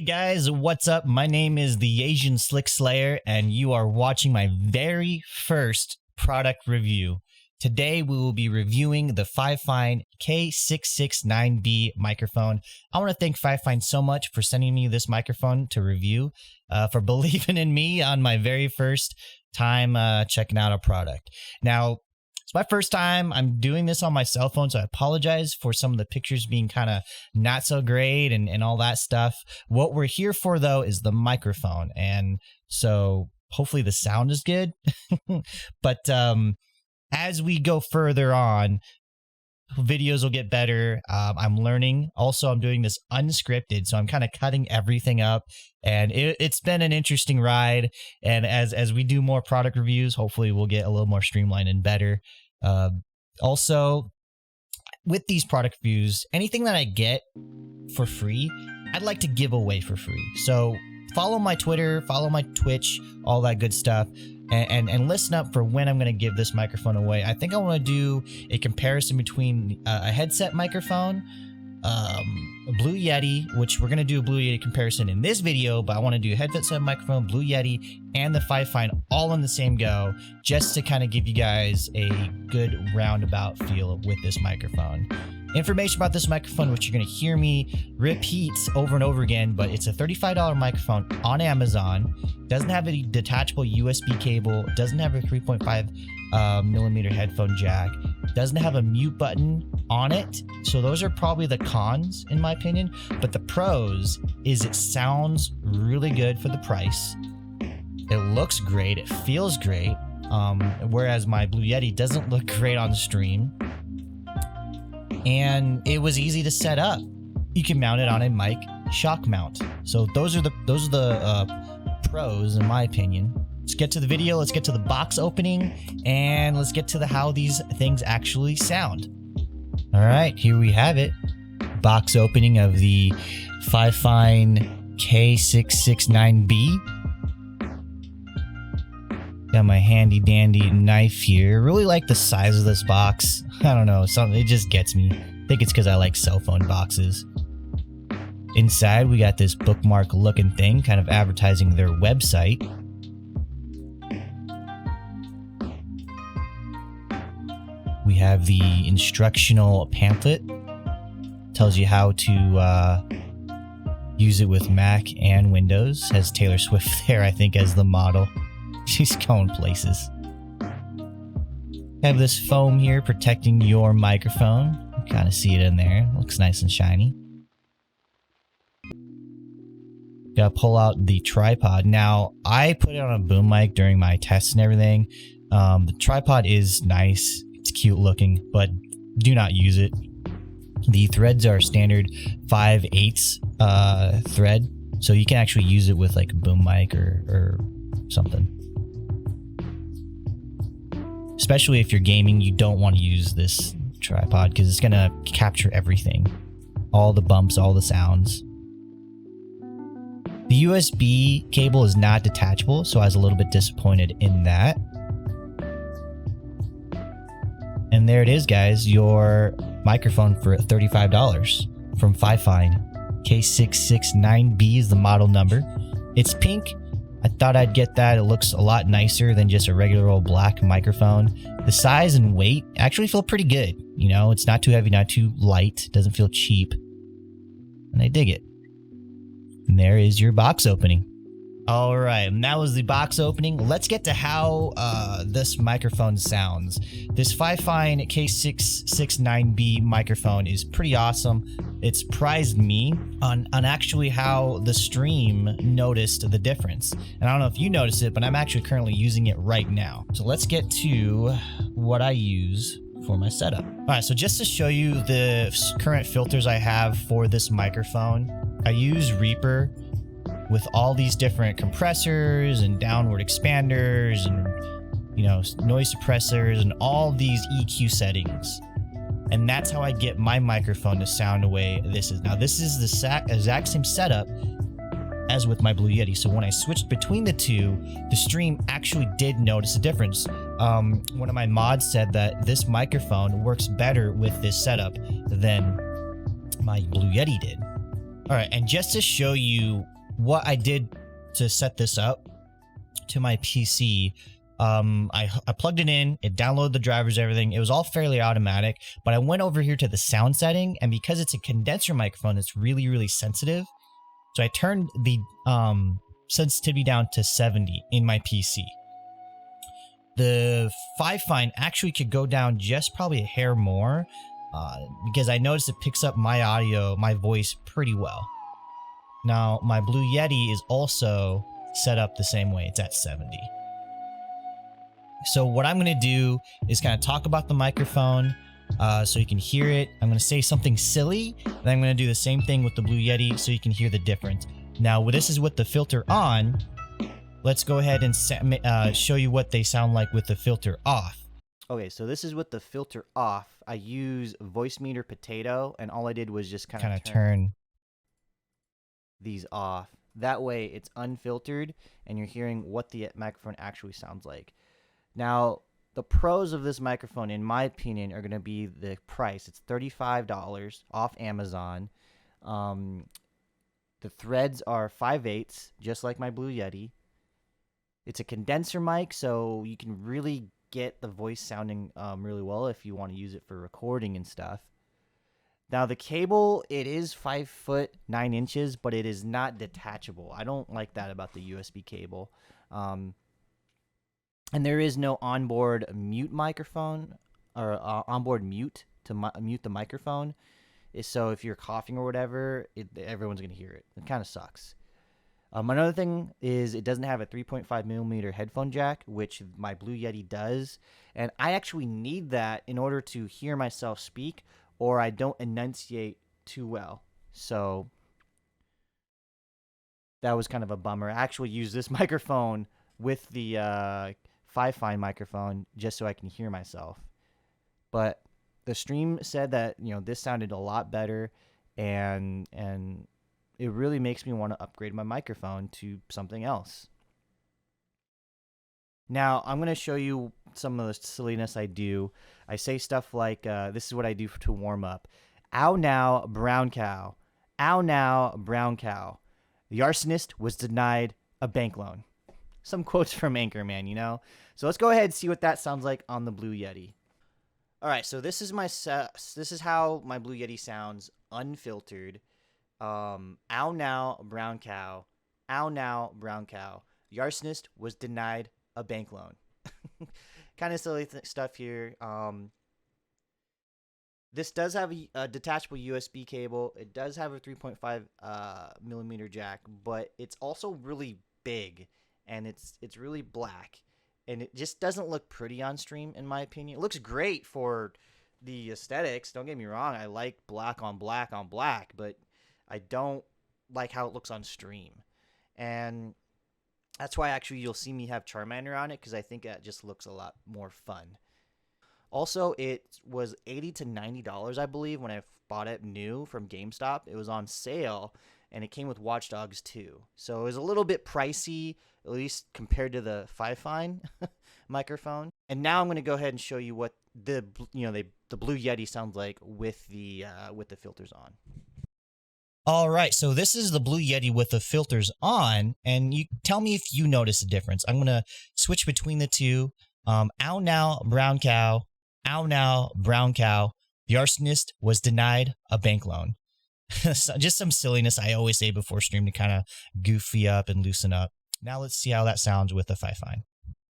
guys, what's up? My name is the Asian Slick Slayer, and you are watching my very first product review. Today, we will be reviewing the Fifine K669B microphone. I want to thank Fifine so much for sending me this microphone to review, for believing in me on my very first time checking out a product. Now, it's my first time. I'm doing this on my cell phone, so I apologize for some of the pictures being kind of not so great and all that stuff. What we're here for, though, is the microphone, and so hopefully the sound is good. But as we go further on, videos will get better. I'm learning. Also, I'm doing this unscripted, so I'm kind of cutting everything up, and it's been an interesting ride. And as we do more product reviews, hopefully we'll get a little more streamlined and better. Also, with these product reviews, anything that I get for free, I'd like to give away for free. So follow my Twitter, follow my Twitch, all that good stuff. And listen up for when I'm going to give this microphone away. I think I want to do a comparison between a headset microphone, a Blue Yeti, which we're going to do a Blue Yeti comparison in this video, but I want to do a headset microphone, Blue Yeti, and the Fifine all in the same go, just to kind of give you guys a good roundabout feel with this microphone. Information about this microphone, which you're going to hear me repeat over and over again, but it's a $35 microphone on Amazon. Doesn't have a detachable USB cable. Doesn't have a 3.5 millimeter headphone jack. Doesn't have a mute button on it. So those are probably the cons, in my opinion. But the pros is it sounds really good for the price. It looks great. It feels great. Whereas my Blue Yeti doesn't look great on stream. And it was easy to set up. You can mount it on a mic shock mount. So those are the pros, in my opinion. Let's get to the video. Let's get to the box opening, and let's get to how these things actually sound. All right, here we have it. Box opening of the Fifine K669B. Got my handy dandy knife here. Really like the size of this box. I don't know, it just gets me. I think it's because I like cell phone boxes. Inside, we got this bookmark looking thing, kind of advertising their website. We have the instructional pamphlet. Tells you how to use it with Mac and Windows. Has Taylor Swift there, I think, as the model. She's going places. Have this foam here protecting your microphone. You kind of see it in there. Looks nice and shiny. Gotta pull out the tripod. Now, I put it on a boom mic during my tests and everything. The tripod is nice. It's cute looking, but do not use it. The threads are standard 5/8 thread, so you can actually use it with like a boom mic or something. Especially if you're gaming, you don't want to use this tripod because it's going to capture everything. All the bumps, all the sounds. The USB cable is not detachable, so I was a little bit disappointed in that. And there it is, guys. Your microphone for $35 from Fifine. K669B is the model number. It's pink. I thought I'd get that. It looks a lot nicer than just a regular old black microphone. The size and weight actually feel pretty good. You know, it's not too heavy, not too light. It doesn't feel cheap. And I dig it. And there is your box opening. All right, and that was the box opening. Let's get to how this microphone sounds. This Fifine K669B microphone is pretty awesome. It's surprised me on actually how the stream noticed the difference. And I don't know if you noticed it, but I'm actually currently using it right now. So let's get to what I use for my setup. All right, so just to show you the current filters I have for this microphone, I use Reaper with all these different compressors and downward expanders and, you know, noise suppressors and all these EQ settings. And that's how I get my microphone to sound the way this is. Now, this is the exact same setup as with my Blue Yeti. So when I switched between the two, the stream actually did notice a difference. One of my mods said that this microphone works better with this setup than my Blue Yeti did. All right, and just to show you what I did to set this up to my PC, I plugged it in, it downloaded the drivers, everything. It was all fairly automatic, but I went over here to the sound setting, and because it's a condenser microphone, it's really, really sensitive. So I turned the sensitivity down to 70 in my PC. The Fifine actually could go down just probably a hair more, because I noticed it picks up my audio, my voice pretty well. Now, my Blue Yeti is also set up the same way. It's at 70. So what I'm going to do is kind of talk about the microphone so you can hear it. I'm going to say something silly, and I'm going to do the same thing with the Blue Yeti so you can hear the difference. Now, this is with the filter on. Let's go ahead and show you what they sound like with the filter off. Okay, so this is with the filter off. I use Voice Meter Potato, and all I did was just kind of turn these off. That way it's unfiltered, and you're hearing what the microphone actually sounds like. Now, the pros of this microphone, in my opinion, are going to be the price. It's $35 off Amazon. The threads are 5/8, just like my Blue Yeti. It's a condenser mic, so you can really get the voice sounding really well if you want to use it for recording and stuff. Now, the cable, it is 5 foot 9 inches, but it is not detachable. I don't like that about the USB cable. And there is no onboard mute microphone or onboard mute to mute the microphone. So if you're coughing or whatever, everyone's going to hear it. It kind of sucks. Another thing is it doesn't have a 3.5 millimeter headphone jack, which my Blue Yeti does. And I actually need that in order to hear myself speak, or I don't enunciate too well. So that was kind of a bummer. I actually use this microphone with the Fifine microphone just so I can hear myself. But the stream said that, this sounded a lot better, and it really makes me want to upgrade my microphone to something else. Now, I'm going to show you some of the silliness I do. I say stuff like, this is what I do to warm up. Ow now, brown cow. Ow now, brown cow. The arsonist was denied a bank loan. Some quotes from Anchorman, So let's go ahead and see what that sounds like on the Blue Yeti. All right, so this is how my Blue Yeti sounds unfiltered. Ow now, brown cow. Ow now, brown cow. The arsonist was denied a bank loan. Kind of silly stuff here. This does have a detachable USB cable. It does have a 3.5 millimeter jack, but it's also really big, and it's really black, and it just doesn't look pretty on stream, in my opinion. It looks great for the aesthetics. Don't get me wrong. I like black on black on black, but I don't like how it looks on stream. And that's why actually you'll see me have Charmander on it, because I think that just looks a lot more fun. Also, it was $80 to $90, I believe, when I bought it new from GameStop. It was on sale, and it came with Watch Dogs 2. So it was a little bit pricey, at least compared to the Fifine microphone. And now I'm going to go ahead and show you what the Blue Yeti sounds like with the filters on. All right, so this is the Blue Yeti with the filters on, and you tell me if you notice a difference. I'm going to switch between the two. Ow now, brown cow. Ow now, brown cow. The arsonist was denied a bank loan. So just some silliness I always say before stream to kind of goofy up and loosen up. Now let's see how that sounds with the Fifine.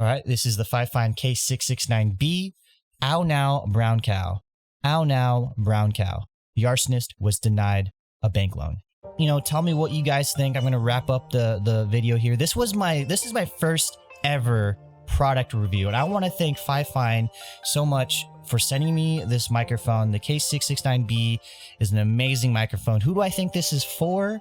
All right, this is the Fifine K669B. Ow now, brown cow. Ow now, brown cow. The arsonist was denied a bank loan. Tell me what you guys think. I'm going to wrap up the video here. This is my first ever product review, and I want to thank Fifine so much for sending me this microphone. The K669B is an amazing microphone. Who do I think this is for?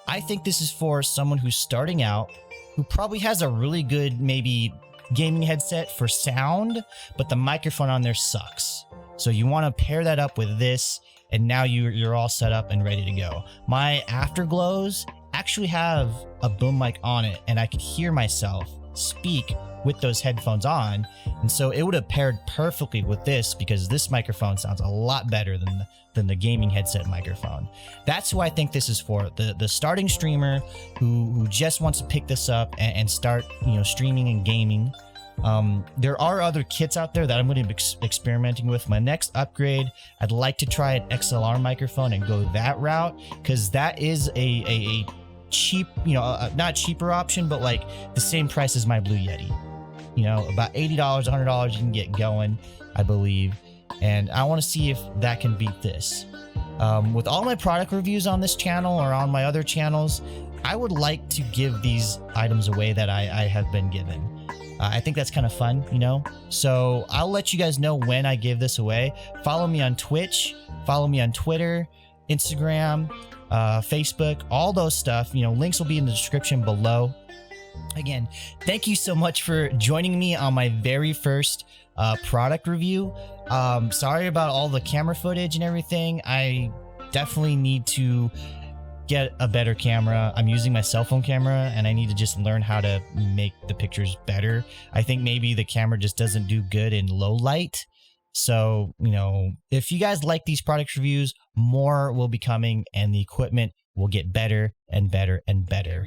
I think this is for someone who's starting out, who probably has a really good maybe gaming headset for sound, but the microphone on there sucks. So you want to pair that up with this, and now you're all set up and ready to go. My Afterglows actually have a boom mic on it, and I can hear myself speak with those headphones on. And so it would have paired perfectly with this, because this microphone sounds a lot better than the gaming headset microphone. That's who I think this is for, the starting streamer who just wants to pick this up and start, you know, streaming and gaming. There are other kits out there that I'm going to be experimenting with. My next upgrade, I'd like to try an XLR microphone and go that route, because that is a cheap, you know, not cheaper option, but like the same price as my Blue Yeti. You know, about $80, $100 you can get going, I believe. And I want to see if that can beat this. With all my product reviews on this channel or on my other channels, I would like to give these items away that I have been given. I think that's kind of fun, you know? So I'll let you guys know when I give this away. Follow me on Twitch, follow me on Twitter, Instagram, Facebook, all those stuff. You know, links will be in the description below. Again, thank you so much for joining me on my very first product review. Sorry about all the camera footage and everything. I definitely need to get a better camera. I'm using my cell phone camera, and I need to just learn how to make the pictures better. I think maybe the camera just doesn't do good in low light. So, you know, if you guys like these product reviews, more will be coming, and the equipment will get better and better and better.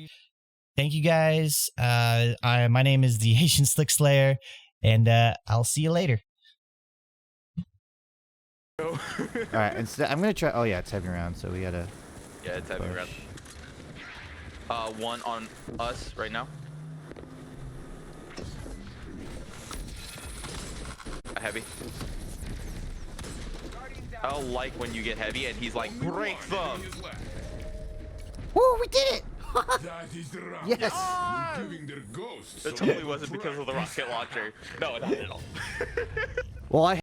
Thank you guys. My name is the Asian Slick Slayer, and I'll see you later. All right, instead I'm gonna try. Oh yeah, it's heavy round, so we gotta. Yeah, it's heavy round. One on us right now. A heavy. I don't like when you get heavy and he's like, break them. Woo, we did it! That is the round. Yes! Giving their ghosts. It totally wasn't because of the rocket launcher. No, not at all. Well, I